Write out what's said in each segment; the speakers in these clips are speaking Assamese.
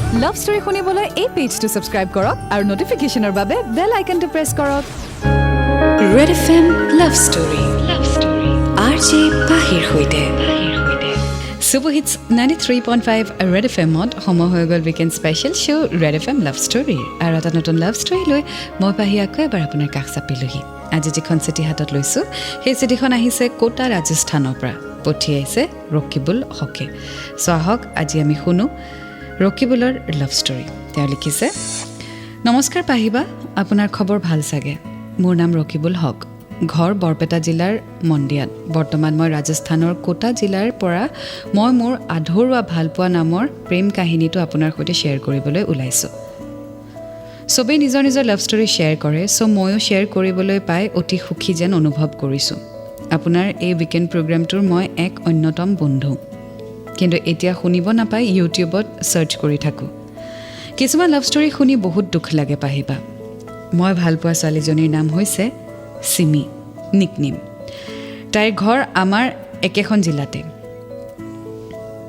লাভ ষ্টৰী শুনিবলৈ এই পেজটো সাবস্ক্ৰাইব কৰক আৰু নটিফিকেশ্যনৰ বাবে বেল আইকনটো প্ৰেছ কৰক। Red FM love story RJ পাহিৰ সৈতে Super Hits 93.5 Red FM-ত সময় হৈ গ'ল weekend special show' red F M love story আৰু এটা নতুন লাভ ষ্টৰী লৈ মই পাহি আকৌ এবাৰ আপোনাৰ কাষ চাপিলোহি। আজি যিখন চিঠি হাতত লৈছোঁ সেই চিঠিখন আহিছে কোটা ৰাজস্থানৰ পৰা, পঠিয়াইছে ৰকিবুল হকে। চ' আহক আজি আমি শুনো ৰকিবুলৰ লাভ ষ্টৰী। তেওঁ লিখিছে, নমস্কাৰ পাহিবা, আপোনাৰ খবৰ ভাল চাগে। মোৰ নাম ৰকিবুল হক, ঘৰ বৰপেটা জিলাৰ মন্দিয়াত। বৰ্তমান মই ৰাজস্থানৰ কোটা জিলাৰ পৰা মই মোৰ আধৰুৱা ভালপোৱা নামৰ প্ৰেম কাহিনীটো আপোনাৰ সৈতে শ্বেয়াৰ কৰিবলৈ ওলাইছোঁ। চবেই নিজৰ নিজৰ লাভ ষ্টৰী শ্বেয়াৰ কৰে, চ' ময়ো শ্বেয়াৰ কৰিবলৈ পাই অতি সুখী যেন অনুভৱ কৰিছোঁ। আপোনাৰ এই উইকেণ্ড প্ৰগ্ৰামটোৰ মই এক অন্যতম বন্ধু, কিন্তু এতিয়া শুনিব নাপাই ইউটিউবত ছাৰ্চ কৰি থাকোঁ। কিছুমান লাভ ষ্টৰী শুনি বহুত দুখ লাগে পাহিবা। মই ভালপোৱা ছোৱালীজনীৰ নাম হৈছে চিমি, নিকনেম। তাইৰ ঘৰ আমাৰ একেখন জিলাতে।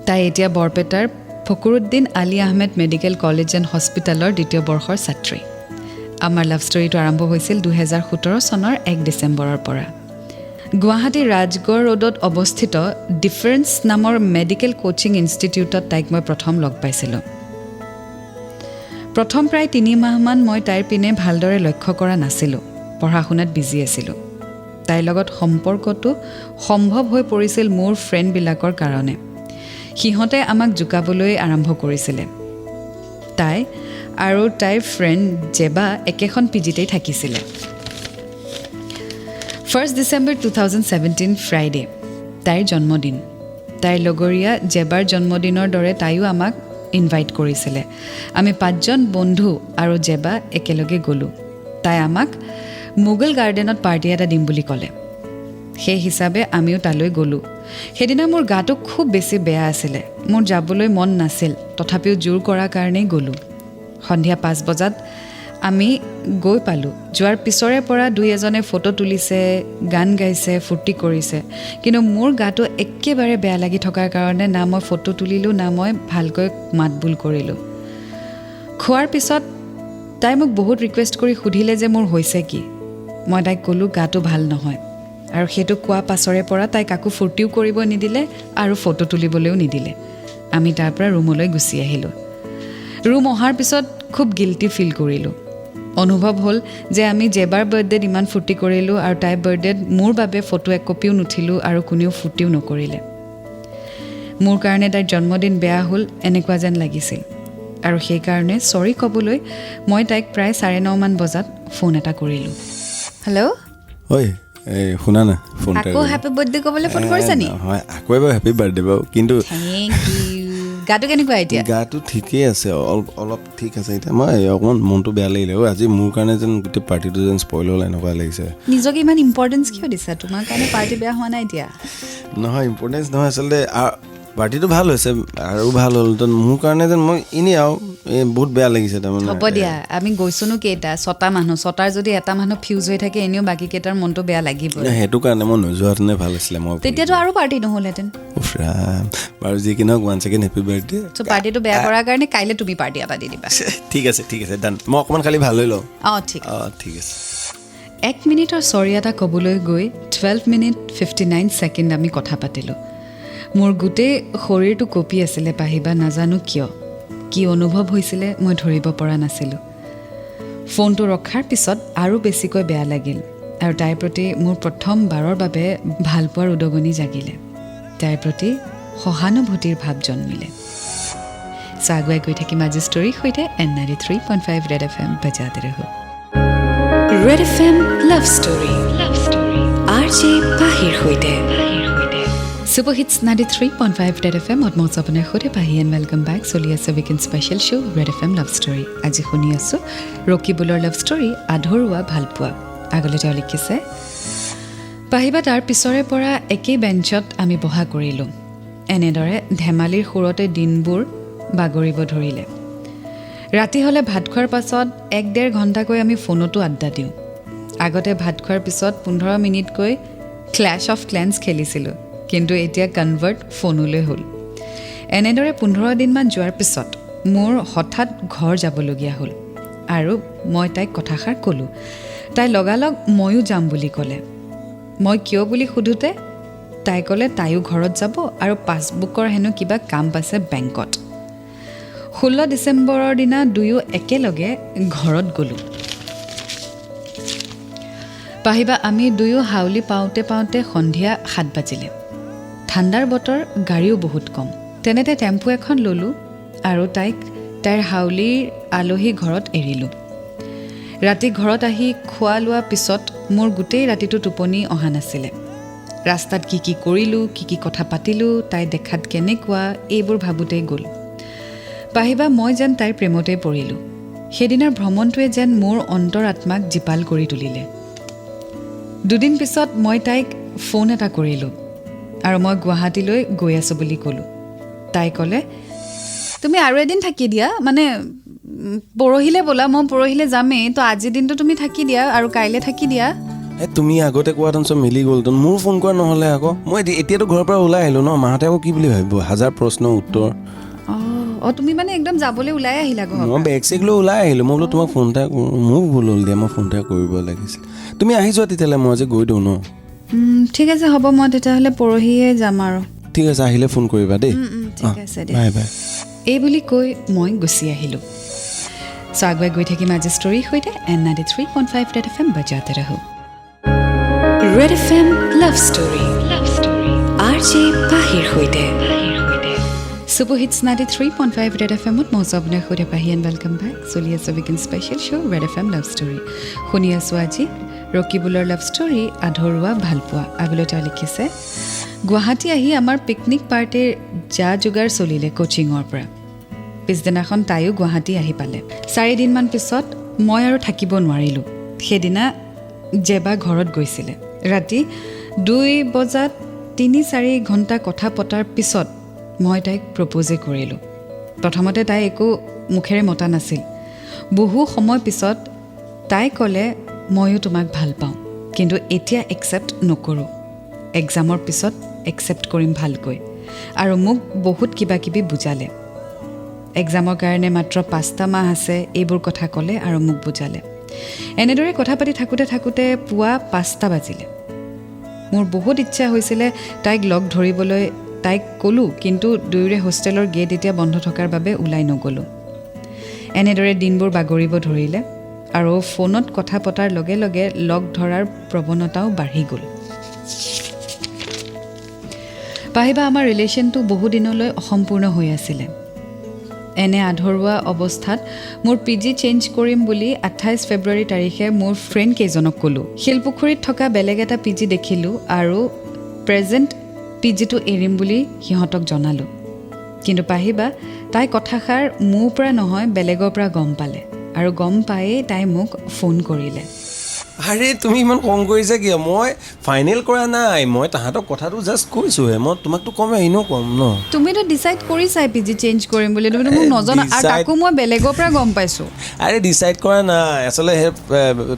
তাই এতিয়া বৰপেটাৰ Fakhruddin Ali Ahmed medical college and হস্পিটেলৰ 2য় বৰ্ষৰ ছাত্ৰী। আমাৰ লাভ ষ্টৰীটো আৰম্ভ হৈছিল 2017 চনৰ 1 ডিচেম্বৰৰ পৰা। গুৱাহাটীৰ ৰাজগড় ৰোডত অৱস্থিত ডিফাৰেন্স নামৰ মেডিকেল কোচিং ইনষ্টিটিউটত তাইক মই প্ৰথম লগ পাইছিলোঁ। প্ৰথম প্ৰায় 3 মাহমান মই তাইৰ পিনে ভালদৰে লক্ষ্য কৰা নাছিলোঁ, পঢ়া শুনাত বিজি আছিলোঁ। তাইৰ লগত সম্পৰ্কটো সম্ভৱ হৈ পৰিছিল মোৰ ফ্ৰেণ্ডবিলাকৰ কাৰণে। সিহঁতে আমাক জোকাবলৈ আৰম্ভ কৰিছিলে। তাই আৰু তাইৰ ফ্ৰেণ্ড জেবা একেখন পিজিতেই থাকিছিলে। 1 ডিচেম্বৰ 2017 ফ্ৰাইডে তাইৰ জন্মদিন। তাইৰ লগৰীয়া জেবাৰ জন্মদিনৰ দৰে তাইও আমাক ইনভাইট কৰিছিলে। আমি 5জন বন্ধু আৰু জেবা একেলগে গ'লোঁ। তাই আমাক মোগল গাৰ্ডেনত পাৰ্টি এটা দিম বুলি ক'লে। সেই হিচাপে আমিও তালৈ গ'লোঁ। সেইদিনা মোৰ গাটো খুব বেছি বেয়া আছিলে, মোৰ যাবলৈ মন নাছিল, তথাপিও জোৰ কৰাৰ কাৰণেই গ'লোঁ। সন্ধিয়া 5 বজাত আমি গৈ পালোঁ। যোৱাৰ পিছৰে পৰা 2-এজনে ফটো তুলিছে, গান গাইছে, ফূৰ্তি কৰিছে, কিন্তু মোৰ গাটো একেবাৰে বেয়া লাগি থকাৰ কাৰণে না মই ফটো তুলিলোঁ, না মই ভালকৈ মাত বোল কৰিলোঁ। খোৱাৰ পিছত তাই মোক বহুত ৰিকুৱেষ্ট কৰি সুধিলে যে মোৰ হৈছে কি। মই তাইক ক'লোঁ গাটো ভাল নহয়, আৰু সেইটো কোৱা পাছৰে পৰা তাই কাকো ফূৰ্তিও কৰিব নিদিলে আৰু ফটো তুলিবলৈও নিদিলে। আমি তাৰ পৰা ৰুমলৈ গুচি আহিলোঁ। ৰুম অহাৰ পিছত খুব গিল্টি ফিল কৰিলোঁ। অনুভৱ হ'ল যে আমি জেবাৰ বাৰ্থডেত ইমান ফূৰ্তি কৰিলোঁ আৰু তাইৰ বাৰ্থডেত মোৰ বাবে ফটো একপিও নুঠিলোঁ আৰু কোনেও ফূৰ্তিও নকৰিলে। মোৰ কাৰণে তাইৰ জন্মদিন বেয়া হ'ল এনেকুৱা যেন লাগিছিল, আৰু সেইকাৰণে চৰি ক'বলৈ মই তাইক প্ৰায় 9:30 বজাত ফোন এটা কৰিলোঁ। হেল্ল', ঐ শুনা না, ফোন আকৌ হেপী বাৰ্থডে ক'বলৈ ফোন কৰিছা নি? হয়, আকৌ এবাৰ হেপী বাৰ্থডে বাৰু, কিন্তু গাটো কেনেকুৱা এতিয়া? গাটো ঠিকেই আছে, অলপ ঠিক আছে এতিয়া। মই অকণমান মনটো বেয়া লাগিলে। আজি মোৰ কাৰণে যেন গোটেই পাৰ্টিটো যেন স্পইল হ'ল এনেকুৱা লাগিছে। নিজকে ইমান ইম্পৰ্টেঞ্চ কিয় দিছা? তোমাৰ কাৰণে পাৰ্টি বেয়া হোৱা নাই এতিয়া? নহয়, ইম্পৰ্টেঞ্চ নহয়, আচলতে পাৰ্টিটো ভাল হৈছে আৰু ভাল হ'ল। মোৰ কাৰণে যেন মই এনেই আৰু বহুত বেয়া লাগিছে তাৰমানে। হ'ব দিয়া, আমি গৈছোনো কেইটা? 6টা মানুহ, 6টাৰ যদি এটা মানুহ ফিউজ হৈ থাকে এনেও বাকী কেইটাৰ মনটো বেয়া লাগিব। সেইটো কাৰণে মই নোযোৱাহেঁতেনে ভাল আছিলে। মই তেতিয়াতো আৰু পাৰ্টি নহ'লহেঁতেন। বাৰু যি কি নহওক, 1 ছেকেণ্ড হেপী বাৰ্থডে। চ' পাৰ্টিটো বেয়া কৰাৰ কাৰণে কাইলৈ তুমি পাৰ্টি এটা দি দিবা। ঠিক আছে ডান। মই অকণমান খালি ভাল হৈ লওঁ। ঠিক আছে। 1 মিনিটৰ চৰি এটা ক'বলৈ গৈ 12 মিনিট 59 ছেকেণ্ড আমি কথা পাতিলোঁ। মোৰ গোটেই শৰীৰটো কঁপি আছিলে পাহিবা, নাজানো কিয়। কি অনুভৱ হৈছিলে মই ধৰিব পৰা নাছিলোঁ। ফোনটো ৰখাৰ পিছত আৰু বেছিকৈ বেয়া লাগিল, আৰু তাইৰ প্ৰতি মোৰ প্ৰথমবাৰৰ বাবে ভালপোৱাৰ উদগনি জাগিলে। তাইৰ প্ৰতি সহানুভূতিৰ ভাৱ জন্মিলে। চ' আগুৱাই গৈ থাকিম আজি ষ্টৰীৰ সৈতে। N93.5 ৰেড FM বজাতে ৰহো। Red FM love story RJ পাহিৰ সৈতে Super Hits 93.5 Red FM মই আপোনাৰ সৈতে পাহি এণ্ড ৱেলকাম বেক। চলি আছে weekend special show' red FM love story. আজি শুনি আছোঁ ৰকিবুলৰ লাভ ষ্টৰী, আধৰুৱা ভালপোৱা। আগলৈ তেওঁ লিখিছে, পাহিবা তাৰ পিছৰে পৰা একেই বেঞ্চত আমি বহা কৰিলোঁ। এনেদৰে ধেমালিৰ সুৰতে দিনবোৰ বাগৰিব ধৰিলে। ৰাতি হ'লে ভাত খোৱাৰ পাছত 1-1.5 ঘণ্টাকৈ আমি ফোনতো আড্ডা দিওঁ। আগতে ভাত খোৱাৰ পিছত 15 মিনিটকৈ ক্লেছ অফ ক্লেন্স খেলিছিলোঁ, কিন্তু এতিয়া কনভাৰ্ট ফোনলৈ হ'ল। এনেদৰে 15 দিনমান যোৱাৰ পিছত মোৰ হঠাৎ ঘৰ যাবলগীয়া হ'ল আৰু মই তাইক কথাষাৰ ক'লোঁ তাই লগালগ ময়ো যাম বুলি ক'লে মই কিয় বুলি সোধোতে তাই ক'লে তাইও ঘৰত যাব আৰু পাছবুকৰ হেনো কিবা কাম পাইছে বেংকত 16 ডিচেম্বৰৰ দিনা দুয়ো একেলগে ঘৰত গ'লোঁ পাহিবা আমি দুয়ো হাউলি পাওঁতে পাওঁতে সন্ধিয়া 7 বাজিলে ঠাণ্ডাৰ বতৰ গাড়ীও বহুত কম তেনেতে টেম্পু এখন ল'লোঁ আৰু তাইক তাইৰ হাউলিৰ আলহী ঘৰত এৰিলোঁ ৰাতি ঘৰত আহি খোৱা লোৱা পিছত মোৰ গোটেই ৰাতিটো টোপনি অহা নাছিলে ৰাস্তাত কি কৰিলোঁ কি কথা পাতিলোঁ তাই দেখাত কেনেকুৱা এইবোৰ ভাবোঁতেই গ'ল পাহিবা মই যেন তাইৰ প্ৰেমতেই পৰিলোঁ সেইদিনাৰ ভ্ৰমণটোৱে যেন মোৰ অন্তৰ আত্মাক জীপাল কৰি তুলিলে দুদিন পিছত মই তাইক ফোন এটা কৰিলোঁ আৰু মই গুৱাহাটীলৈ গৈ আছোঁ বুলি ক'লোঁ তাই ক'লে তুমি আৰু এদিন থাকি দিয়া মানে পৰহিলে ব'লা মই পৰহিলে যামেই তো আজিৰ দিনটো তুমি থাকি দিয়া আৰু কাইলৈ থাকি দিয়া তুমি আগতে কোৱাহেঁতেন চব মিলি গ'লহেঁতেন মোৰ ফোন কৰা নহ'লে আকৌ মই এতিয়াতো ঘৰৰ পৰা ওলাই আহিলোঁ ন মাহঁতে আকৌ কি বুলি ভাবিব হাজাৰ প্ৰশ্ন উত্তৰ অঁ তুমি মানে একদম যাবলৈ ওলাই আহিলা ঘৰ মই বেগ চেগ লৈ ওলাই আহিলোঁ মই বোলো তোমাক ফোন এটা মোক ভুল হ'ল দিয়া মই ফোন এটা কৰিব লাগিছিল তুমি আহি যোৱা তেতিয়াহ'লে মই আজি গৈ দিওঁ ন ঠিক আছে হ'ব মই তেতিয়াহ'লে পৰহিয়ে যাম আৰু ঠিক আছে আহিলে ফোন কৰিবা দেই ঠিক আছে দে বাই বাই এই বুলি কৈ মই গুচি আহিলোঁ চ' আগুৱাই গৈ থাকিম আজি ষ্টৰীৰ সৈতে N93.5 Red FM বজাতে ৰহো Red FM Love Story RJ পাহিৰ সৈতে Super Hits 93.5 Red FM মই আপোনাৰ সৈতে পাহি এণ্ড ৱেলকাম বেক চলি আছে weekend special show' Red FM love story শুনি আছোঁ আজি ৰকিবুলৰ লাভ ষ্টৰী আধৰুৱা ভালপোৱা আগলৈ তেওঁ লিখিছে গুৱাহাটী আহি আমাৰ পিকনিক পাৰ্টিৰ যা যোগাৰ চলিলে কোচিঙৰ পৰা পিছদিনাখন তাইও গুৱাহাটী আহি পালে 4 দিনমান পিছত মই আৰু থাকিব নোৱাৰিলোঁ সেইদিনা জেবা ঘৰত গৈছিলে ৰাতি 2 বজাত 3-4 ঘণ্টা কথা পতাৰ পিছত মই তাইক প্ৰপ'জে কৰিলোঁ প্ৰথমতে তাই একো মুখেৰে মতা নাছিল বহু সময় পিছত তাই ক'লে ময়ো তোমাক ভাল পাওঁ কিন্তু এতিয়া একচেপ্ট নকৰোঁ এক্সামৰ পিছত একচেপ্ট কৰিম ভালকৈ আৰু মোক বহুত কিবাকিবি বুজালে এক্সামৰ কাৰণে মাত্ৰ 5টা মাহ আছে এইবোৰ কথা ক'লে আৰু মোক বুজালে এনেদৰে কথা পাতি থাকোঁতে পুৱা 5টা বাজিলে মোৰ বহুত ইচ্ছা হৈছিলে তাইক লগ ধৰিবলৈ তাইক ক'লোঁ কিন্তু দুয়োৰে হোষ্টেলৰ গেট এতিয়া বন্ধ থকাৰ বাবে ওলাই নগ'লোঁ এনেদৰে দিনবোৰ বাগৰিব ধৰিলে আৰু ফোনত কথা পতাৰ লগে লগে লগ ধৰাৰ প্ৰৱণতাও বাঢ়ি গ'ল পাহিবা আমাৰ ৰিলেশ্যনটো বহুদিনলৈ অসম্পূৰ্ণ হৈ আছিলে এনে আধৰুৱা অৱস্থাত মোৰ PG চেঞ্জ কৰিম বুলি 28 ফেব্ৰুৱাৰী তাৰিখে মোৰ ফ্ৰেণ্ড কেইজনক ক'লোঁ শিলপুখুৰীত থকা বেলেগ এটা PG দেখিলোঁ আৰু প্ৰেজেণ্ট PGটো এৰিম বুলি সিহঁতক জনালোঁ কিন্তু পাহিবা তাই কথাষাৰ মোৰ পৰা নহয় বেলেগৰ পৰা গম পালে আৰু গম পায়েই তাই মোক ফোন কৰিলে আৰে তুমি ইমান খং কৰিছা কিয় মই ফাইনেল কৰা নাই মই তাহাঁতক কথাটো জাষ্ট কৈছোঁহে মই তোমাকতো কমে এনেও ক'ম ন তুমিতো ডিচাইড কৰিছাই PG চেঞ্জ কৰিম বুলি তুমিতো মোক নজনা আৰু তাকো মই বেলেগৰ পৰা গম পাইছোঁ আৰে ডিচাইড কৰা নাই আচলতে সেই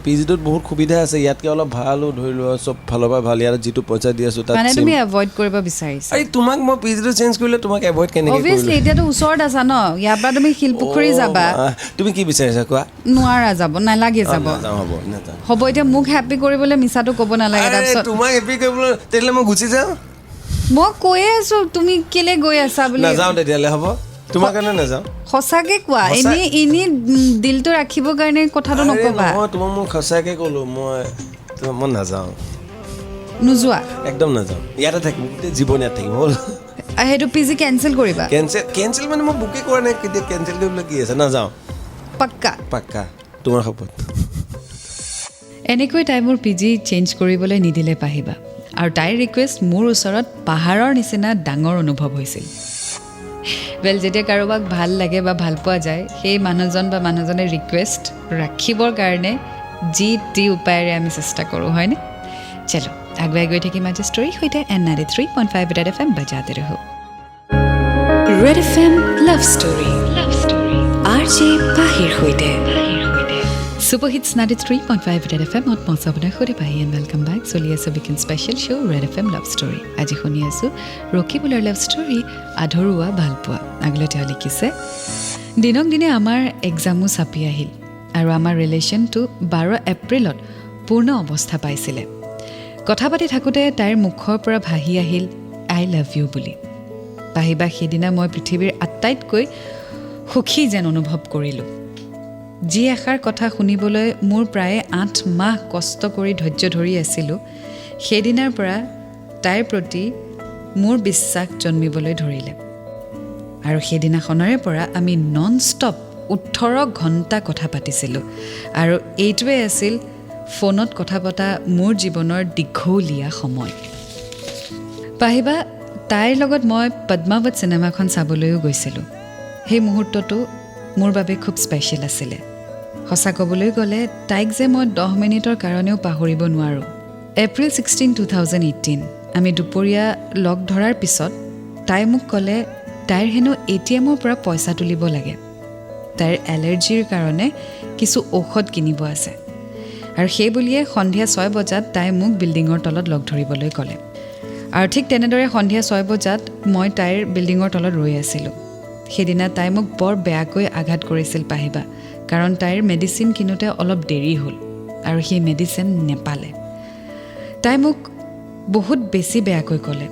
PGটোত বহুত সুবিধা আছে ইয়াতকৈ অলপ ভালো ধৰি লোৱা চব ফালৰ পৰা ভাল ইয়াত যিটো পইচা দি আছোঁ তাত মানে তুমি এভইড কৰিব বিচাৰিছা আৰে তোমাক মই PGটো চেঞ্জ কৰিলে তোমাক এভইড কেনেকৈ অবভিয়াছলি এতিয়াতো ওচৰত আছা ন ইয়াৰ পৰা তুমি শিলপুখুৰী যাবা তুমি কি বিচাৰিছা কোৱা নোৱাৰা যাব নালাগে যাব হ'ব নাযাওঁ হ'ব এতিয়া মোক হেপী কৰিবলৈ মিছাটো ক'ব নালাগে তাৰপিছত তোমাক হেপী কৰিবলৈ তেতিয়াহ'লে মই গুচি যাওঁ মই কৈয়ে আছোঁ তুমি কেলে গৈ আছা বুলি নাযাওঁ তেতিয়াহ'লে হ'ব তোমাৰ কাৰণে নাযাওঁ সঁচাকৈ কোৱা এনেই দিলটো ৰাখিবৰ কাৰণে কথাটো নক'বা নহয় তোমাক মই সঁচাকৈ ক'লোঁ মই নাযাওঁ নোযোৱা একদম নাযাওঁ ইয়াতে থাকিম গোটেই জীৱন ইয়াত থাকিম হ'ল সেইটো PG কেঞ্চেল কৰিবা কেঞ্চেল মানে মই বুকে কৰা নাই কেতিয়া কেঞ্চেল কৰিবলৈ কি আছে নাযাওঁ পাক্কা তোমাৰ শপত এনেকৈ তাই মোৰ PG চেঞ্জ কৰিবলৈ নিদিলে পাহিবা আৰু তাইৰ ৰিকুৱেষ্ট মোৰ ওচৰত পাহাৰৰ নিচিনা ডাঙৰ অনুভৱ হৈছিল যেতিয়া কাৰোবাক ভাল লাগে বা ভাল পোৱা যায় সেই মানুহজন বা মানুহজনে ৰিকুৱেষ্ট ৰাখিবৰ কাৰণে যি টি উপায়েৰে আমি চেষ্টা কৰোঁ হয়নে চলো আগুৱাই গৈ থাকিম আজি ষ্টৰীৰ সৈতে N93.5 Red FM বজাতে ৰহো Red FM Love Story RJ পাহিৰ সৈতে Super Hits 93.5 Red FM মই আপোনাৰ সৈতে পাহি এণ্ড ৱেলকাম বেক চলি আছে weekend special show' Red FM love story আজি শুনি আছোঁ ৰকিবুলৰ লাভ ষ্টৰী আধৰুৱা ভালপোৱা আগলৈ তেওঁ লিখিছে দিনক দিনে আমাৰ এক্সামো চাপি আহিল আৰু আমাৰ ৰিলেশ্যনটো 12 এপ্ৰিলত পূৰ্ণ অৱস্থা পাইছিলে কথা পাতি থাকোঁতে তাইৰ মুখৰ পৰা ভাহি আহিল আই লাভ ইউ বুলি পাহিবা সেইদিনা মই পৃথিৱীৰ আটাইতকৈ সুখী যেন অনুভৱ কৰিলোঁ যি এষাৰ কথা শুনিবলৈ মোৰ প্ৰায় 8 মাহ কষ্ট কৰি ধৈৰ্য ধৰি আছিলোঁ সেইদিনাৰ পৰা তাইৰ প্ৰতি মোৰ বিশ্বাস জন্মিবলৈ ধৰিলে আৰু সেইদিনাখনৰে পৰা আমি নন ষ্টপ 18 ঘণ্টা কথা পাতিছিলোঁ আৰু এইটোৱে আছিল ফোনত কথা পতা মোৰ জীৱনৰ দীঘলীয়া সময় পাহিবা তাইৰ লগত মই পদ্মাৱত চিনেমাখন চাবলৈও গৈছিলোঁ সেই মুহূৰ্তটো মোৰ বাবে খুব স্পেচিয়েল আছিলে সঁচা ক'বলৈ গ'লে তাইক যে মই 10 মিনিটৰ কাৰণেও পাহৰিব নোৱাৰোঁ এপ্ৰিল 16, 2018 আমি দুপৰীয়া লগ ধৰাৰ পিছত তাই মোক ক'লে তাইৰ হেনো ATMৰ পৰা পইচা তুলিব লাগে তাইৰ এলাৰ্জিৰ কাৰণে কিছু ঔষধ কিনিব আছে আৰু সেই বুলিয়ে সন্ধিয়া 6 বজাত তাই মোক বিল্ডিঙৰ তলত লগ ধৰিবলৈ ক'লে আৰু ঠিক তেনেদৰে সন্ধিয়া 6 বজাত মই তাইৰ বিল্ডিঙৰ তলত ৰৈ আছিলোঁ সেইদিনা তাই মোক বৰ বেয়াকৈ আঘাত কৰিছিল পাহিবা কাৰণ তাইৰ মেডিচিন কিনোতে অলপ দেৰি হ'ল আৰু সেই মেডিচিন নেপালে তাই মোক বহুত বেছি বেয়াকৈ ক'লে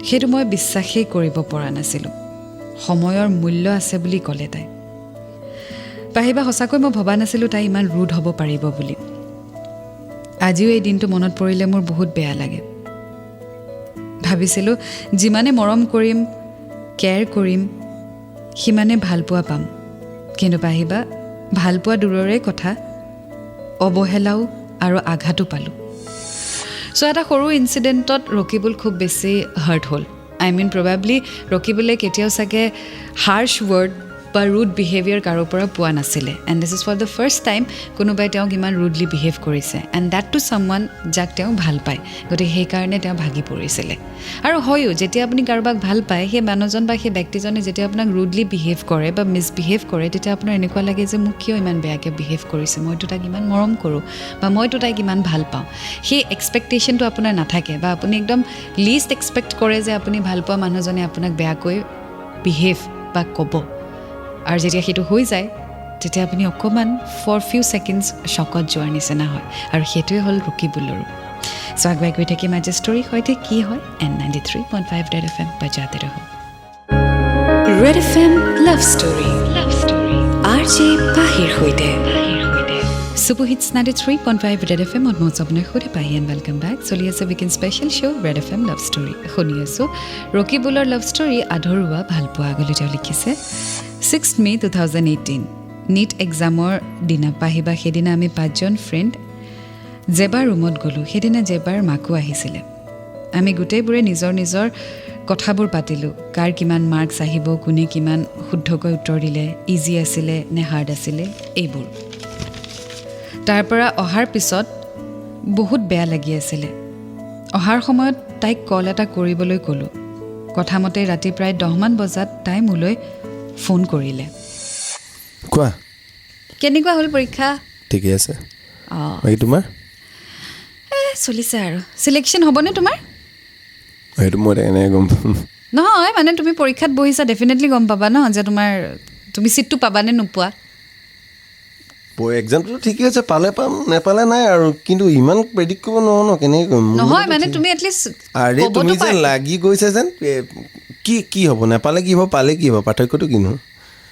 সেইটো মই বিশ্বাসেই কৰিব পৰা নাছিলোঁ সময়ৰ মূল্য আছে বুলি ক'লে তাই পাহিবা সঁচাকৈ মই ভবা নাছিলোঁ তাই ইমান ৰুড হ'ব পাৰিব বুলি আজিও এই দিনটো মনত পৰিলে মোৰ বহুত বেয়া লাগে ভাবিছিলোঁ যিমানে মৰম কৰিম কেয়াৰ কৰিম সিমানে ভালপোৱা পাম কিন্তু পাহিবা ভালপোৱা দূৰৰে কথা অৱহেলাও আৰু আঘাতো পালোঁ চ' এটা সৰু ইনচিডেণ্টত ৰকিবুল খুব বেছি হাৰ্ট হ'ল আই মিন প্ৰবাবলি ৰকিবুলে কেতিয়াও চাগে হাৰ্ছ ৱৰ্ড বা ৰুড বিহেভিয়াৰ কাৰো পৰা পোৱা নাছিলে and this is for the first time কোনোবাই তেওঁক ইমান ৰুডলি বিহেভ কৰিছে এণ্ড ডেট টু ছামৱান যাক তেওঁ ভাল পায় গতিকে সেইকাৰণে তেওঁ ভাগি পৰিছিলে আৰু হয়ো যেতিয়া আপুনি কাৰোবাক ভাল পায় সেই মানুহজন বা সেই ব্যক্তিজনে যেতিয়া আপোনাক ৰুডলি বিহেভ কৰে বা মিছবিহেভ কৰে তেতিয়া আপোনাৰ এনেকুৱা লাগে যে মোক কিয় ইমান বেয়াকৈ বিহেভ কৰিছে মইতো তাক ইমান মৰম কৰোঁ বা মইতো তাইক ইমান ভাল পাওঁ সেই এক্সপেক্টেশ্যনটো আপোনাৰ নাথাকে বা আপুনি একদম লিষ্ট এক্সপেক্ট কৰে যে আপুনি ভাল পোৱা মানুহজনে আপোনাক বেয়াকৈ বিহেভ বা ক'ব আৰু যেতিয়া সেইটো হৈ যায় তেতিয়া আপুনি অকণমান ফৰ ফিউ ছেকেণ্ডছ শ্বকত যোৱাৰ নিচিনা হয় আৰু সেইটোৱে হ'ল ৰকিবুলৰো চ' আগুৱাই গৈ থাকিম আজি ষ্টৰীৰ সৈতে কি হয় N93.5 Red FM বজাতে ৰহ Red FM love story RJ পাহিৰ সৈতে Super Hits 93.5 Red FM মই আপোনাৰ সৈতে পাহি এণ্ড ৱেলকাম বেক চলি আছে weekend special show' Red FM love story শুনি আছোঁ ৰকিবুলৰ লাভ ষ্টৰী আধৰুৱা ভালপোৱা আগলৈ তেওঁ লিখিছে 6 May 2018 নীট এক্সামৰ দিনা পাহিবা সেইদিনা আমি 5জন ফ্ৰেণ্ড জেবাৰ ৰুমত গ'লোঁ সেইদিনা জেবাৰ মাকো আহিছিলে আমি গোটেইবোৰে নিজৰ নিজৰ কথাবোৰ পাতিলোঁ কাৰ কিমান মাৰ্কছ আহিব কোনে কিমান শুদ্ধকৈ উত্তৰ দিলে ইজি আছিলে নে হাৰ্ড আছিলে এইবোৰ তাৰ পৰা অহাৰ পিছত বহুত বেয়া লাগি আছিলে অহাৰ সময়ত তাইক কল এটা কৰিবলৈ ক'লোঁ কথামতে ৰাতি প্ৰায় 10মান বজাত তাই মোলৈ ফোন কৰিলে কোৱা কেনেকুৱা হ'ল পৰীক্ষা ঠিকে আছে অঁ বাকী তোমাৰ চলিছে আৰু চিলেকশ্যন হ'বনে তোমাৰ সেইটো মই এনেকৈ গম পাম নহয় মানে তুমি পৰীক্ষাত বহিছা ডেফিনেটলি গম পাবা ন যে তুমি ছিটটো পাবানে নোপোৱা এক্সামটো ঠিকে আছে পালে পাম নেপালে নাই আৰু কিন্তু ইমান প্ৰেডিক্ট কৰিব নোৱাৰো ন কেনেকৈ কৰিম নহয় মানে তুমি এটলিষ্ট আৰে তুমি যেন লাগি গৈছে যেন কি হ'ব নেপালে কি হ'ব পালে কি হ'ব পাৰ্থক্যটো কিনো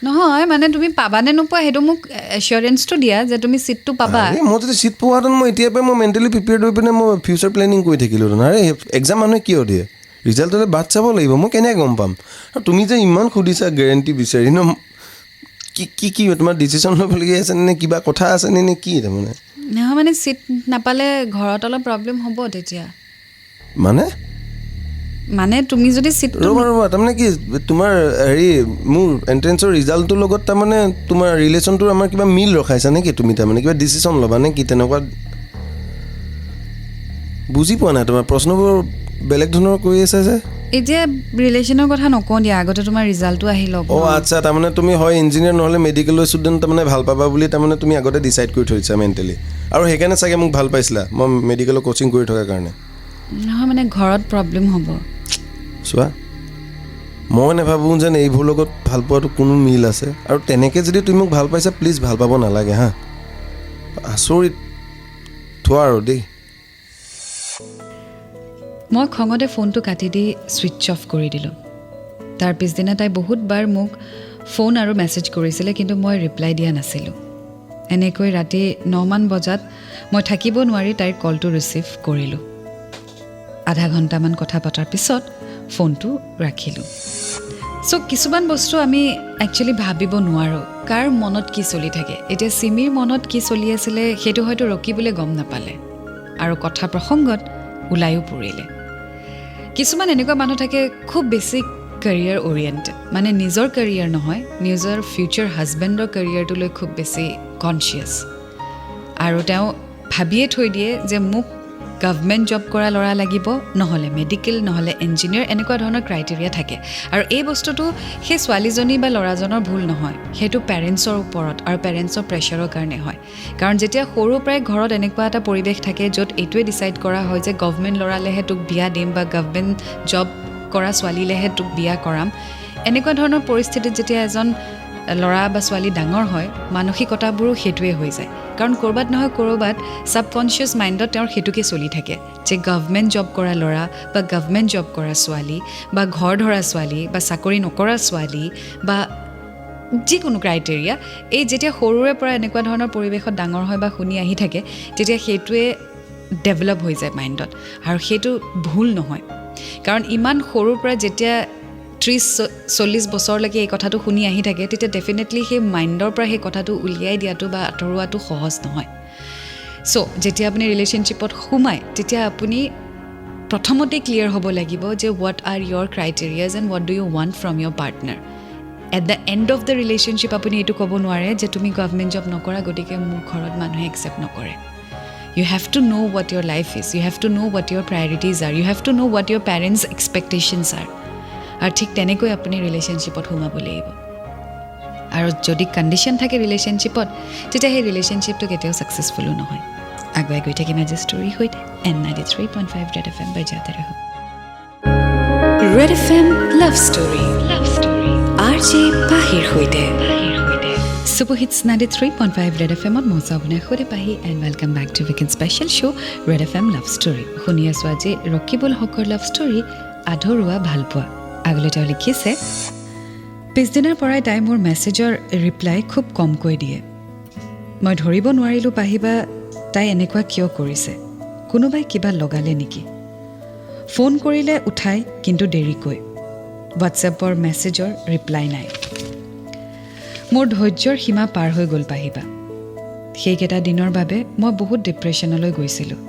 নহয় মানে তুমি পাবানে নোপোৱা সেইটো মোক এচিয়ৰেঞ্চটো দিয়া যে তুমি ছিটটো পাবা মই যদি ছিট পোৱাহেঁতেন মই এতিয়াৰ পৰাই মই মেণ্টেলি প্ৰিপেয়াৰ্ড হৈ পিনে মই ফিউচাৰ প্লেনিং কৰি থাকিলোঁ আৰে এক্সাম মানুহে কিয় দিয়ে ৰিজাল্টতে বাট চাব লাগিব মই কেনেকৈ গম পাম আৰু তুমি যে ইমান সুধিছা গেৰেণ্টি বিচাৰি ন কি তোমাৰ ডিচিশ্যন ল'বলগীয়া আছে নে কিবা কথা আছে নে কি তাৰমানে নহয় মানে ছিট নাপালে ঘৰত অলপ প্ৰব্লেম হ'ব তেতিয়া মানে তুমি যদি ছিট ৰ'বা তাৰমানে কি তোমাৰ হেৰি মোৰ এণ্ট্ৰেঞ্চৰ ৰিজাল্টটোৰ লগত তাৰমানে তোমাৰ ৰিলেশ্যনটোৰ আমাৰ কিবা মিল ৰখাইছা নেকি তুমি তাৰমানে কিবা ডিচিশ্যন ল'বা নে কি তেনেকুৱা বুজি পোৱা নাই তোমাৰ প্ৰশ্নবোৰ বেলেগ ধৰণৰ কৰি আছে যে এতিয়া ৰিলেশ্যনৰ কথা নকওঁ দিয়া আগতে তোমাৰ ৰিজাল্টটো আহি ল'ব আচ্ছা তাৰমানে তুমি হয় ইঞ্জিনিয়াৰ নহ'লে মেডিকেলৰ ষ্টুডেণ্ট তাৰমানে ভাল পাবা বুলি তাৰমানে তুমি আগতে ডিচাইড কৰি থৈছা মেণ্টেলি আৰু সেইকাৰণে চাগে মোক ভাল পাইছিলা মই মেডিকেলৰ কোচিং কৰি থকাৰ কাৰণে নহয় মানে ঘৰত প্ৰব্লেম হ'ব চোৱা মই নাভাবোঁ যেন এইবোৰ লগত ভাল পোৱাটো কোনো মিল আছে আৰু তেনেকৈ যদি তুমি মোক ভাল পাইছা প্লিজ ভাল পাব নালাগে হা আচৰিত থোৱা আৰু দেই মই খঙতে ফোনটো কাটি দি ছুইচ অফ কৰি দিলোঁ তাৰ পিছদিনা তাই বহুতবাৰ মোক ফোন আৰু মেছেজ কৰিছিলে কিন্তু মই ৰিপ্লাই দিয়া নাছিলোঁ এনেকৈ ৰাতি 9মান বজাত মই থাকিব নোৱাৰি তাইৰ কলটো ৰিচিভ কৰিলোঁ আধা ঘণ্টামান কথা পতাৰ পিছত ফোনটো ৰাখিলোঁ চ' কিছুমান বস্তু আমি একচুৱেলি ভাবিব নোৱাৰোঁ কাৰ মনত কি চলি থাকে এতিয়া চিমিৰ মনত কি চলি আছিলে সেইটো হয়তো ৰকিবলৈ গম নাপালে আৰু কথা প্ৰসংগত ওলায়ো পৰিলে কিছুমান এনেকুৱা মানুহ থাকে খুব বেছি কেৰিয়াৰ অৰিয়েণ্টেড মানে নিজৰ কেৰিয়াৰ নহয় নিজৰ ফিউচাৰ হাজবেণ্ডৰ কেৰিয়াৰটোলৈ খুব বেছি কনচিয়াছ আৰু তেওঁ ভাবিয়ে থৈ দিয়ে যে মোক গভৰ্ণমেণ্ট জব কৰা ল'ৰা লাগিব নহ'লে মেডিকেল নহ'লে ইঞ্জিনিয়াৰ এনেকুৱা ধৰণৰ ক্ৰাইটেৰিয়া থাকে আৰু এই বস্তুটো সেই ছোৱালীজনী বা ল'ৰাজনৰ ভুল নহয় সেইটো পেৰেণ্টছৰ ওপৰত আৰু পেৰেণ্টছৰ প্ৰেছাৰৰ কাৰণে হয় কাৰণ যেতিয়া সৰুৰ পৰাই ঘৰত এনেকুৱা এটা পৰিৱেশ থাকে য'ত এইটোৱে ডিচাইড কৰা হয় যে গভৰ্ণমেণ্ট ল'ৰালেহে তোক বিয়া দিম বা গভৰ্ণমেণ্ট জব কৰা ছোৱালীলেহে তোক বিয়া কৰাম এনেকুৱা ধৰণৰ পৰিস্থিতিত যেতিয়া এজন ল'ৰা বা ছোৱালী ডাঙৰ হয় মানসিকতাবোৰো সেইটোৱে হৈ যায় কাৰণ ক'ৰবাত নহয় ক'ৰবাত ছাবকনচিয়াছ মাইণ্ডত তেওঁৰ সেইটোকে চলি থাকে যে গভৰ্ণমেণ্ট জব কৰা ল'ৰা বা গভৰ্ণমেণ্ট জব কৰা ছোৱালী বা ঘৰ ধৰা ছোৱালী বা চাকৰি নকৰা ছোৱালী বা যিকোনো ক্ৰাইটেৰিয়া এই যেতিয়া সৰুৰে পৰা এনেকুৱা ধৰণৰ পৰিৱেশত ডাঙৰ হয় বা শুনি আহি থাকে তেতিয়া সেইটোৱে ডেভেলপ হৈ যায় মাইণ্ডত আৰু সেইটো ভুল নহয় কাৰণ ইমান সৰুৰ পৰা যেতিয়া 30-40 বছৰলৈকে এই কথাটো শুনি আহি থাকে তেতিয়া ডেফিনেটলি সেই মাইণ্ডৰ পৰা সেই কথাটো উলিয়াই দিয়াটো বা আঁতৰোৱাটো সহজ নহয় চ' যেতিয়া আপুনি ৰিলেশ্যনশ্বিপত সোমায় তেতিয়া আপুনি প্ৰথমতে ক্লিয়াৰ হ'ব লাগিব যে what are your criterias and what do you want from your partner at the end of the relationship আপুনি এইটো ক'ব নোৱাৰে যে তুমি গভৰ্ণমেণ্ট জব নকৰা গতিকে মোৰ ঘৰত মানুহে একচেপ্ট নকৰে You have to know what your life is. You have to know what your priorities are. You have to know what your parents' expectations are. আৰু ঠিক তেনেকৈ আপুনি ৰিলেশ্যনশ্বিপত সোমাব লাগিব আৰু যদি কণ্ডিশ্যন থাকে ৰিলেশ্যনশ্বিপত তেতিয়া সেই ৰিলেশ্যনশ্বিপটো কেতিয়াও ছাকচেছফুলো নহয় আগুৱাই গৈ থাকিম আজি ষ্টৰী সৈতে N93.5 ৰেড এফ এম বাজাতে ৰহ red F M love story RJ পাহিৰ সৈতে Super Hits 93.5 Red FM মই চাবনে খুৰে Pahi and welcome back to weekend special show' red F M love story শুনি আছোঁ আজি ৰকিবুল হকৰ লাভ ষ্টৰী আধৰুৱা ভালপোৱা আগলৈ তেওঁ লিখিছে পিছদিনাৰ পৰাই তাই মোৰ মেছেজৰ ৰিপ্লাই খুব কমকৈ দিয়ে মই ধৰিব নোৱাৰিলোঁ পাহিবা তাই এনেকুৱা কিয় কৰিছে কোনোবাই কিবা লগালে নেকি ফোন কৰিলে উঠাই কিন্তু দেৰিকৈ হোৱাটছএপৰ মেছেজৰ ৰিপ্লাই নাই মোৰ ধৈৰ্যৰ সীমা পাৰ হৈ গ'ল পাহিবা সেইকেইটা দিনৰ বাবে মই বহুত ডিপ্ৰেশ্যনলৈ গৈছিলোঁ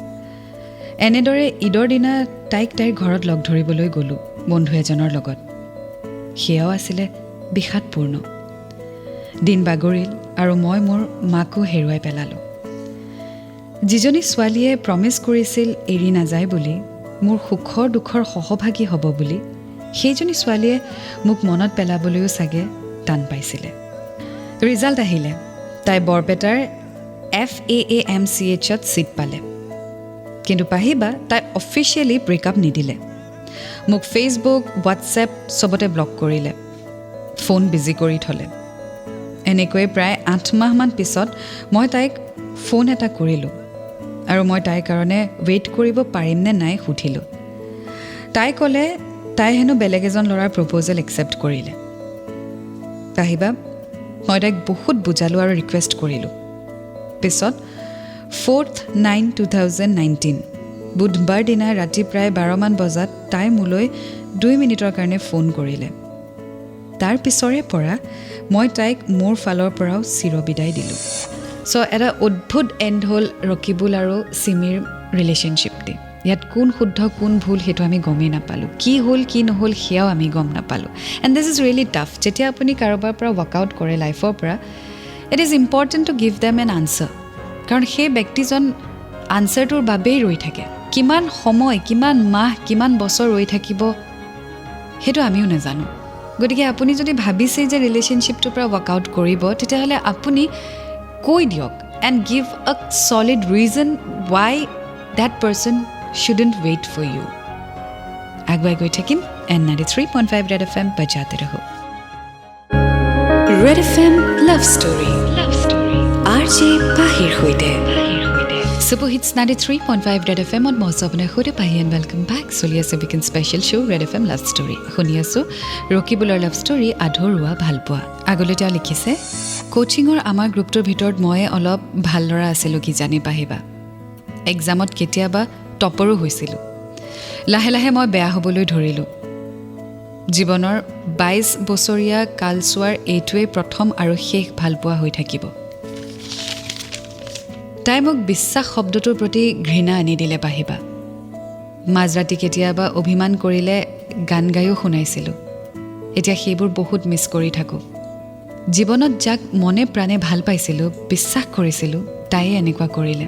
এনেদৰে ঈদৰ দিনা তাইক তাইৰ ঘৰত লগ ধৰিবলৈ গ'লোঁ বন্ধু এজনৰ লগত সেয়াও আছিলে বিষাদপূৰ্ণ দিন বাগৰিল আৰু মই মোৰ মাকো হেৰুৱাই পেলালোঁ যিজনী ছোৱালীয়ে প্ৰমিছ কৰিছিল এৰি নাযায় বুলি মোৰ সুখৰ দুখৰ সহভাগী হ'ব বুলি সেইজনী ছোৱালীয়ে মোক মনত পেলাবলৈও চাগে টান পাইছিলে ৰিজাল্ট আহিলে তাই বৰপেটাৰ FAAMCHত ছিট পালে কিন্তু পাহিবা তাই অফিচিয়েলি ব্ৰেকআপ নিদিলে মোক ফেচবুক হোৱাটছএপ চবতে ব্লক কৰিলে ফোন বিজি কৰি থ'লে এনেকৈ প্ৰায় 8 মাহমান পিছত মই তাইক ফোন এটা কৰিলোঁ আৰু মই তাইৰ কাৰণে ৱেইট কৰিব পাৰিম নে নাই সুধিলোঁ তাই ক'লে তাই হেনো বেলেগ এজন ল'ৰাৰ প্ৰপ'জেল একচেপ্ট কৰিলে পাহিবা মই তাইক বহুত বুজালোঁ আৰু ৰিকুৱেষ্ট কৰিলোঁ পিছত 4/9/2019 বুধবাৰ দিনা ৰাতি প্ৰায় 12মান বজাত তাই মোলৈ 2 মিনিটৰ কাৰণে ফোন কৰিলে তাৰ পিছৰে পৰা মই তাইক মোৰ ফালৰ পৰাও চিৰবিদায় দিলোঁ চ' এটা অদ্ভুত এণ্ড হ'ল ৰকিবুল আৰু চিমিৰ ৰিলেশ্যনশ্বিপটি ইয়াত কোন শুদ্ধ কোন ভুল সেইটো আমি গমেই নাপালোঁ কি হ'ল কি নহ'ল সেয়াও আমি গম নাপালোঁ and this is really tough যেতিয়া আপুনি কাৰোবাৰ পৰা ৱৰ্কআউট কৰে লাইফৰ পৰা it is important to give them N answer কাৰণ সেই ব্যক্তিজন আনচাৰটোৰ বাবেই ৰৈ থাকে কিমান সময় কিমান মাহ কিমান বছৰ ৰৈ থাকিব সেইটো আমিও নাজানো গতিকে আপুনি যদি ভাবিছে যে ৰিলেশ্যনশ্বিপটোৰ পৰা ৱৰ্কআউট কৰিব তেতিয়াহ'লে আপুনি কৈ দিয়ক and give a solid reason why that person shouldn't wait for you. আগুৱাই গৈ থাকিম এণ্ড 93.5 ৰেড FM বজাতে ৰহো red FM love story RJ পাহিৰ সৈতে Super Hits 93.5 Red FM on মই আপোনাৰ সৈতে পাহি এণ্ড ৱেলকাম বেক চলি আছে weekend special show' red FM love story শুনি আছোঁ ৰকিবুলৰ লাভ ষ্টৰী আধৰুৱা ভালপোৱা আগলৈ তেওঁ লিখিছে কোচিঙৰ আমাৰ গ্ৰুপটোৰ ভিতৰত মই অলপ ভাল ল'ৰা আছিলোঁ কি জানি পাহিবা এক্সামত কেতিয়াবা টপৰো হৈছিলোঁ লাহে লাহে মই বেয়া হ'বলৈ ধৰিলোঁ জীৱনৰ 22 বছৰীয়া কালচোৱাৰ এইটোৱেই প্ৰথম আৰু শেষ ভালপোৱা হৈ থাকিব তাই মোক বিশ্বাস শব্দটোৰ প্ৰতি ঘৃণা আনি দিলে পাহিবা মাজৰাতি কেতিয়াবা অভিমান কৰিলে গান গায়ো শুনাইছিলোঁ এতিয়া সেইবোৰ বহুত মিছ কৰি থাকোঁ জীৱনত যাক মনে প্ৰাণে ভাল পাইছিলোঁ বিশ্বাস কৰিছিলোঁ তাইয়ে এনেকুৱা কৰিলে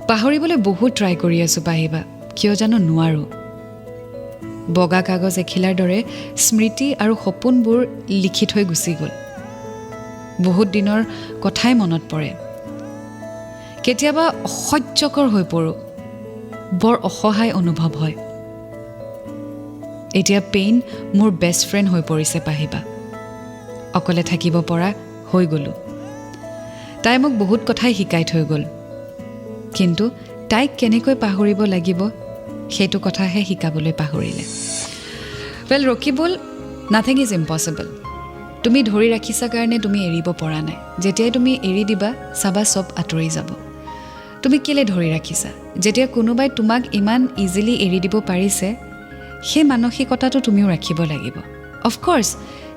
পাহৰিবলৈ বহুত ট্ৰাই কৰি আছোঁ পাহিবা কিয় জানো নোৱাৰোঁ বগা কাগজ এখিলাৰ দৰে স্মৃতি আৰু সপোনবোৰ লিখি থৈ গুচি গ'ল বহুত দিনৰ কথাই মনত পৰে কেতিয়াবা অসহ্যকৰ হৈ পৰোঁ বৰ অসহায় অনুভৱ হয় এতিয়া পেইন মোৰ বেষ্ট ফ্ৰেণ্ড হৈ পৰিছে পাহিবা অকলে থাকিব পৰা হৈ গ'লোঁ তাই মোক বহুত কথাই শিকাই থৈ গ'ল কিন্তু তাইক কেনেকৈ পাহৰিব লাগিব সেইটো কথাহে শিকাবলৈ পাহৰিলে well Rakibul nothing is impossible তুমি ধৰি ৰাখিছা কাৰণে তুমি এৰিব পৰা নাই যেতিয়াই তুমি এৰি দিবা চাবা চব আঁতৰি যাব তুমি কেলে ধৰি ৰাখিছা যেতিয়া কোনোবাই তোমাক ইমান ইজিলি এৰি দিব পাৰিছে সেই মানসিকতাটো তুমিও ৰাখিব লাগিব অফক'ৰ্ছ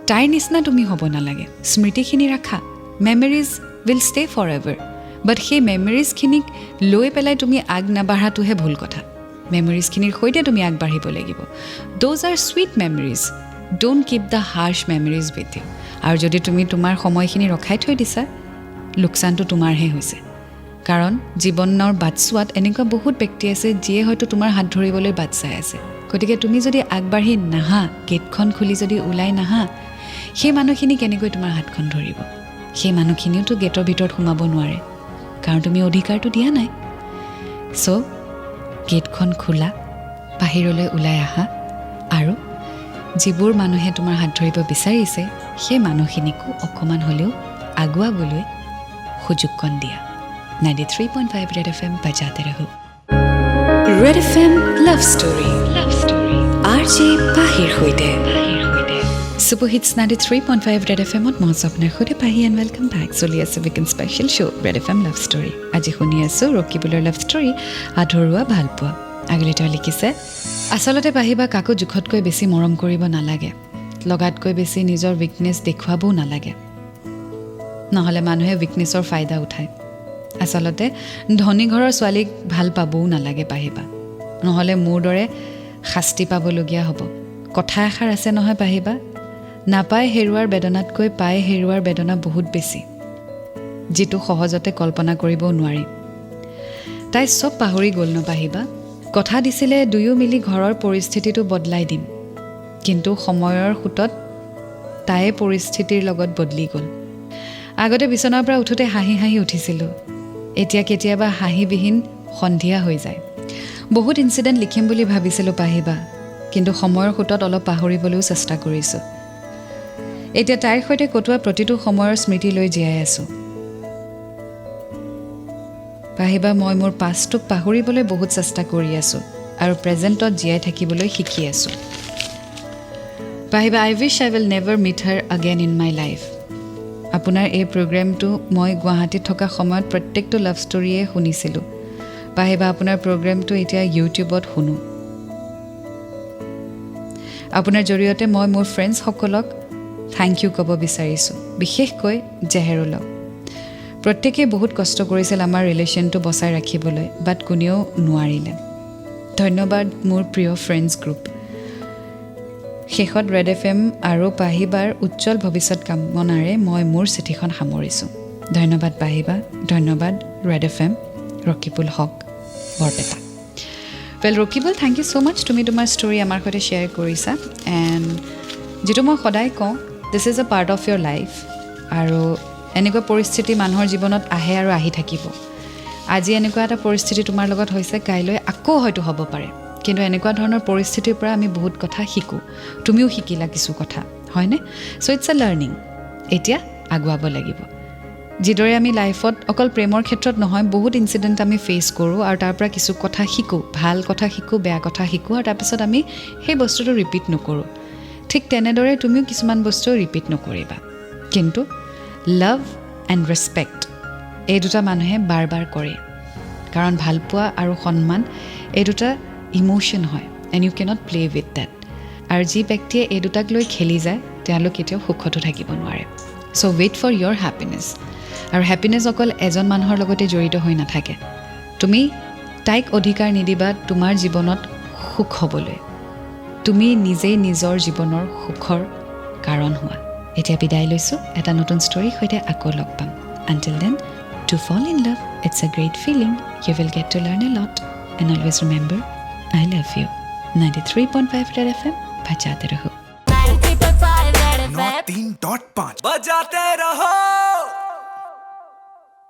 তাইৰ নিচিনা তুমি হ'ব নালাগে স্মৃতিখিনি ৰাখা memories will stay for ever but সেই মেমৰিজখিনিক লৈ পেলাই তুমি আগ নাবাঢ়াটোহে ভুল কথা মেমৰিজখিনিৰ সৈতে তুমি আগবাঢ়িব লাগিব those are sweet memories don't keep the harsh memories with you আৰু যদি তুমি তোমাৰ সময়খিনি ৰখাই থৈ দিছা লোকচানটো তোমাৰহে হৈছে কাৰণ জীৱনৰ বাটচোৱাত এনেকুৱা বহুত ব্যক্তি আছে যিয়ে হয়তো তোমাৰ হাত ধৰিবলৈ বাট চাই আছে গতিকে তুমি যদি আগবাঢ়ি নাহা গেটখন খুলি যদি ওলাই নাহা সেই মানুহখিনি কেনেকৈ তোমাৰ হাতখন ধৰিব সেই মানুহখিনিওতো গেটৰ ভিতৰত সোমাব নোৱাৰে কাৰণ তুমি অধিকাৰটো দিয়া নাই চ' গেটখন খোলা বাহিৰলৈ ওলাই আহা আৰু যিবোৰ মানুহে তোমাৰ হাত ধৰিব বিচাৰিছে সেই মানুহখিনিকো অকণমান হ'লেও আগুৱাবলৈ সুযোগকণ দিয়া 93.5 Red FM बजाते रहो red FM love story RJ পাহিৰ সৈতে Super Hits 93.5 Red FM on মই আপোনাৰ সৈতে পাহি এণ্ড ৱেলকাম বেক চলি আছে weekend special show' red FM love story আজি শুনি আছোঁ ৰকিবুলৰ লাভ ষ্টৰী আধৰুৱা ভালপোৱা আগলৈ তেওঁ লিখিছে আচলতে পাহিবা কাকো জোখতকৈ বেছি মৰম কৰিব নালাগে লগাতকৈ বেছি নিজৰ উইকনেছ দেখুৱাবও নালাগে নহ'লে মানুহে উইকনেছৰ ফাইদা উঠায় আচলতে ধনী ঘৰৰ ছোৱালীক ভাল পাবও নালাগে পাহিবা নহ'লে মোৰ দৰে শাস্তি পাবলগীয়া হ'ব কথা এষাৰ আছে নহয় পাহিবা নাপায় হেৰুৱাৰ বেদনাতকৈ পাই হেৰুৱাৰ বেদনা বহুত বেছি যিটো সহজতে কল্পনা কৰিবও নোৱাৰি তাই চব পাহৰি গ'ল নপাহিবা কথা দিছিলে দুয়ো মিলি ঘৰৰ পৰিস্থিতিটো বদলাই দিম কিন্তু সময়ৰ সোঁতত তাইয়ে পৰিস্থিতিৰ লগত বদলি গ'ল আগতে বিচনাৰ পৰা উঠোঁতে হাঁহি হাঁহি উঠিছিলোঁ এতিয়া কেতিয়াবা হাঁহিবিহীন সন্ধিয়া হৈ যায় বহুত ইনচিডেণ্ট লিখিম বুলি ভাবিছিলোঁ পাহিবা কিন্তু সময়ৰ সোঁতত অলপ পাহৰিবলৈও চেষ্টা কৰিছোঁ এতিয়া তাইৰ সৈতে কটোৱা প্ৰতিটো সময়ৰ স্মৃতি লৈ জীয়াই আছোঁ পাহিবা মই মোৰ পাষ্টটোক পাহৰিবলৈ বহুত চেষ্টা কৰি আছোঁ আৰু প্ৰেজেণ্টত জীয়াই থাকিবলৈ শিকি আছোঁ পাহিবা I wish I will never meet her again in my life আপোনাৰ এই প্ৰগ্ৰেমটো মই গুৱাহাটীত থকা সময়ত প্ৰত্যেকটো লাভ ষ্টৰীয়ে শুনিছিলোঁ পাহিবা আপোনাৰ প্ৰগ্ৰেমটো এতিয়া ইউটিউবত শুনো আপোনাৰ জৰিয়তে মই মোৰ ফ্ৰেণ্ডছসকলক থেংক ইউ ক'ব বিচাৰিছোঁ বিশেষকৈ জেহেৰুলক প্ৰত্যেকেই বহুত কষ্ট কৰিছিল আমাৰ ৰিলেশ্যনটো বচাই ৰাখিবলৈ বাট কোনেও নোৱাৰিলে ধন্যবাদ মোৰ প্ৰিয় ফ্ৰেণ্ডছ গ্ৰুপ শেষত ৰেড FM আৰু পাহিবাৰ উজ্জ্বল ভৱিষ্যত কামনাৰে মই মোৰ চিঠিখন সামৰিছোঁ ধন্যবাদ পাহিবা ধন্যবাদ red FM Rakibul Haque Barpeta well Rakibul thank you so' much তুমি তোমাৰ ষ্টৰী আমাৰ সৈতে শ্বেয়াৰ কৰিছা এণ্ড যিটো মই সদায় কওঁ this is a part of your life আৰু এনেকুৱা পৰিস্থিতি মানুহৰ জীৱনত আহে আৰু আহি থাকিব আজি এনেকুৱা এটা পৰিস্থিতি তোমাৰ লগত হৈছে কাইলৈ আকৌ হয়তো হ'ব পাৰে কিন্তু এনেকুৱা ধৰণৰ পৰিস্থিতিৰ পৰা আমি বহুত কথা শিকোঁ তুমিও শিকিলা কিছু কথা হয়নে চ' ইটছ এ লাৰ্ণিং এতিয়া আগুৱাব লাগিব যিদৰে আমি লাইফত অকল প্ৰেমৰ ক্ষেত্ৰত নহয় বহুত ইনচিডেণ্ট আমি ফেচ কৰোঁ আৰু তাৰ পৰা কিছু কথা শিকোঁ ভাল কথা শিকোঁ বেয়া কথা শিকোঁ আৰু তাৰপিছত আমি সেই বস্তুটো ৰিপিট নকৰোঁ ঠিক তেনেদৰে তুমিও কিছুমান বস্তু ৰিপিট নকৰিবা কিন্তু লাভ এণ্ড ৰেচপেক্ট এই দুটা মানুহে বাৰ বাৰ কৰে কাৰণ ভালপোৱা আৰু সন্মান এই দুটা ইম'শ্যন হয় and you can't play with that আৰু যি ব্যক্তিয়ে এই দুটাক লৈ খেলি যায় তেওঁলোক কেতিয়াও সুখতো থাকিব নোৱাৰে চ' ৱেইট ফৰ ইয়'ৰ হেপিনেছ আৰু হেপিনেছ অকল এজন মানুহৰ লগতে জড়িত হৈ নাথাকে তুমি তাইক অধিকাৰ নিদিবা তোমাৰ জীৱনত সুখ হ'বলৈ তুমি নিজেই নিজৰ জীৱনৰ সুখৰ কাৰণ হোৱা এতিয়া বিদায় লৈছোঁ এটা নতুন ষ্টৰীৰ সৈতে আকৌ লগ পাম until then to fall in love it's a great feeling you will get to learn a lot and always remember I love you 93.5 red FM बजाते रहो 93.5 बजाते रहो